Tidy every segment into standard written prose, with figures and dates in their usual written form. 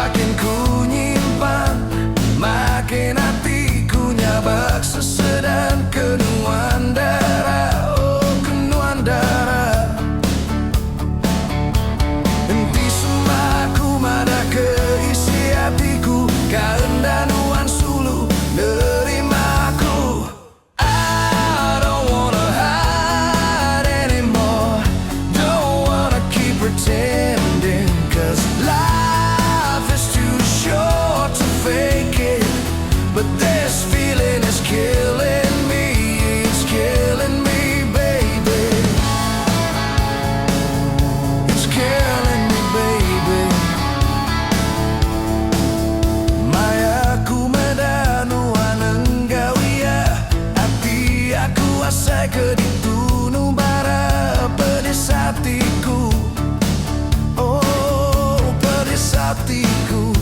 Makin ku nyimpan, makin hatiku nyabak sesedan kenuan darah. Oh, kenuan darah. Henti semaku mada keisi hatiku, kehendanuan sulu nerimaku. I don't wanna hide anymore, don't wanna keep pretending, 'cause life is too short to fake it. But this feeling is killing me, it's killing me, baby. It's killing me, baby. Maya aku medanuan enggawia, hati aku asai keditunu bara pedis hatiku. Oh, pedis hatiku.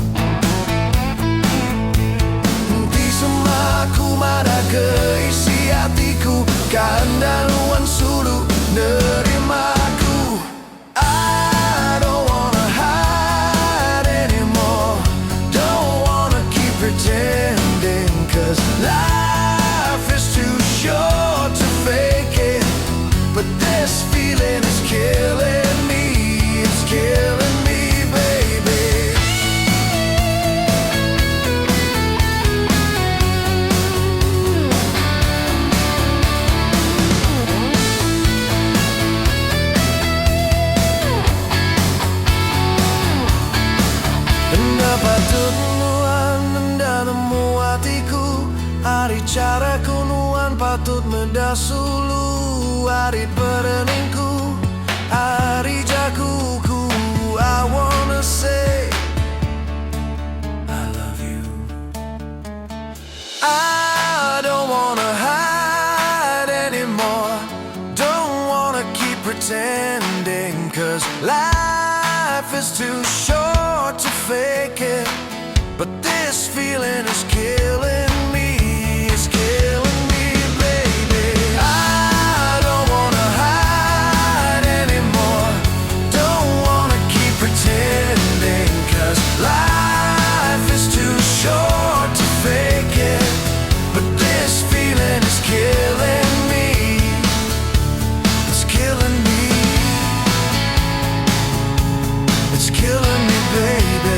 Aku mada keisi hatiku, kehendanuan sulu nerimaku. I don't wanna hide anymore, don't wanna keep pretending, 'cause life is too short to fake it. But this feeling is killing me, it's killing me, baby. Patut nuan mendalammu hatiku, hari caraku nuan patut mendasulu, hari pereningku, hari jaguku. I wanna say I love you. I don't wanna hide anymore, don't wanna keep pretending, 'cause life is too short to fake it. But this feeling is killing me, it's killing me, baby. I don't wanna hide anymore, don't wanna keep pretending, 'cause life is too short to fake it. But this feeling is killing me, it's killing me, it's killing me, baby.